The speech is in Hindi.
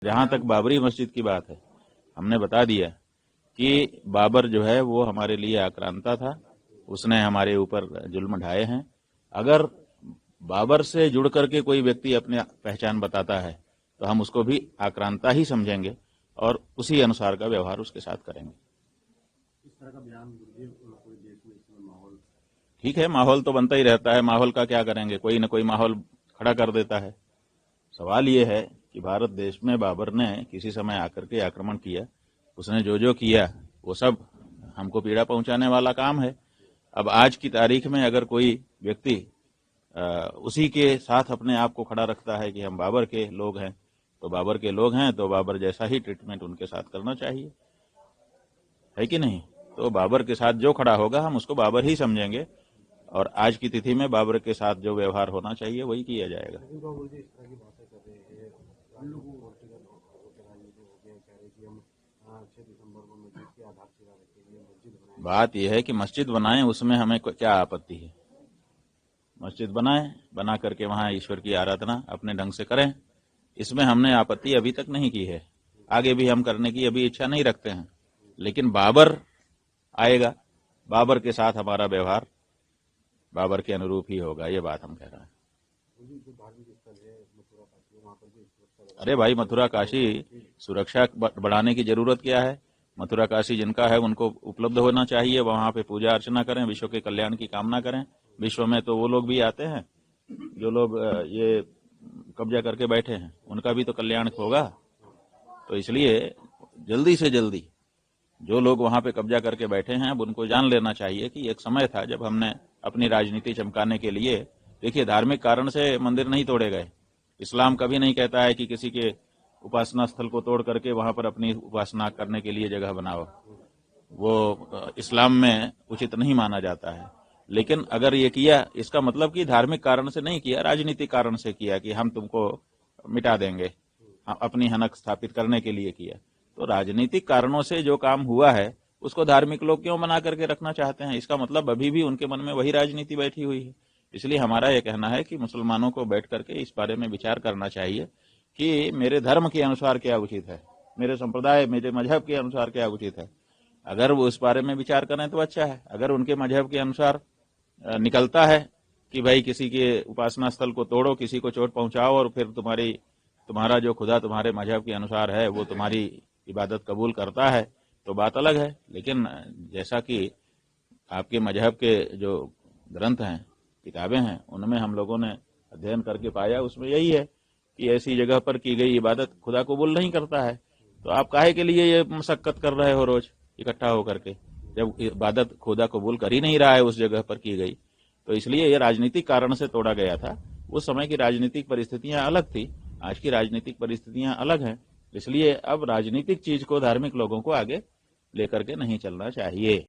जहां तक बाबरी मस्जिद की बात है, हमने बता दिया कि बाबर जो है वो हमारे लिए आक्रांता था, उसने हमारे ऊपर जुल्म ढाए हैं। अगर बाबर से जुड़ करके कोई व्यक्ति अपनी पहचान बताता है तो हम उसको भी आक्रांता ही समझेंगे और उसी अनुसार का व्यवहार उसके साथ करेंगे। इस तरह का बयान पूरे देश में इस समय माहौल ठीक है, माहौल तो बनता ही रहता है, माहौल का क्या करेंगे, कोई न कोई माहौल खड़ा कर देता है। सवाल यह है कि भारत देश में बाबर ने किसी समय आकर के आक्रमण किया, उसने जो जो किया वो सब हमको पीड़ा पहुंचाने वाला काम है। अब आज की तारीख में अगर कोई व्यक्ति उसी के साथ अपने आप को खड़ा रखता है कि हम बाबर के लोग हैं, तो बाबर के लोग हैं तो बाबर जैसा ही ट्रीटमेंट उनके साथ करना चाहिए, है कि नहीं? तो बाबर के साथ जो खड़ा होगा हम उसको बाबर ही समझेंगे और आज की तिथि में बाबर के साथ जो व्यवहार होना चाहिए वही किया जाएगा। बात यह है कि मस्जिद बनाएं, उसमें हमें क्या आपत्ति है? मस्जिद बनाएं, बना करके वहां ईश्वर की आराधना अपने ढंग से करें, इसमें हमने आपत्ति अभी तक नहीं की है, आगे भी हम करने की अभी इच्छा नहीं रखते हैं। लेकिन बाबर आएगा, बाबर के साथ हमारा व्यवहार बाबर के अनुरूप ही होगा, ये बात हम कह रहे हैं। अरे भाई, मथुरा काशी सुरक्षा बढ़ाने की जरूरत क्या है? मथुरा काशी जिनका है उनको उपलब्ध होना चाहिए, वहां पे पूजा अर्चना करें, विश्व के कल्याण की कामना करें। विश्व में तो वो लोग भी आते हैं जो लोग ये कब्जा करके बैठे हैं, उनका भी तो कल्याण होगा। तो इसलिए जल्दी से जल्दी जो लोग वहां पे कब्जा करके बैठे हैं अब उनको जान लेना चाहिए कि एक समय था जब हमने अपनी राजनीति चमकाने के लिए, देखिए धार्मिक कारण से मंदिर नहीं तोड़े गए। इस्लाम कभी नहीं कहता है कि किसी के उपासना स्थल को तोड़ करके वहां पर अपनी उपासना करने के लिए जगह बनाओ, वो इस्लाम में उचित नहीं माना जाता है। लेकिन अगर ये किया, इसका मतलब कि धार्मिक कारण से नहीं किया, राजनीतिक कारण से किया कि हम तुमको मिटा देंगे, अपनी हनक स्थापित करने के लिए किया। तो राजनीतिक कारणों से जो काम हुआ है उसको धार्मिक लोग क्यों बना करके रखना चाहते हैं? इसका मतलब अभी भी उनके मन में वही राजनीति बैठी हुई है। इसलिए हमारा यह कहना है कि मुसलमानों को बैठ करके इस बारे में विचार करना चाहिए कि मेरे धर्म के अनुसार क्या उचित है, मेरे संप्रदाय, मेरे मजहब के अनुसार क्या उचित है। अगर वो इस बारे में विचार करें तो अच्छा है। अगर उनके मजहब के अनुसार निकलता है कि भाई किसी के उपासना स्थल को तोड़ो, किसी को चोट पहुंचाओ और फिर तुम्हारा जो खुदा तुम्हारे मजहब के अनुसार है वो तुम्हारी इबादत कबूल करता है, तो बात अलग है। लेकिन जैसा कि आपके मजहब के जो ग्रंथ हैं, किताबें हैं, उनमें हम लोगों ने अध्ययन करके पाया, उसमें यही है कि ऐसी जगह पर की गई इबादत खुदा कबूल नहीं करता है। तो आप काहे के लिए ये मशक्कत कर रहे हो रोज इकट्ठा होकर के, जब इबादत खुदा कबूल कर ही नहीं रहा है उस जगह पर की गई? तो इसलिए ये राजनीतिक कारण से तोड़ा गया था। उस समय की राजनीतिक परिस्थितियां अलग थी, आज की राजनीतिक परिस्थितियां अलग हैं। इसलिए अब राजनीतिक चीज को धार्मिक लोगों को आगे लेकर के नहीं चलना चाहिए।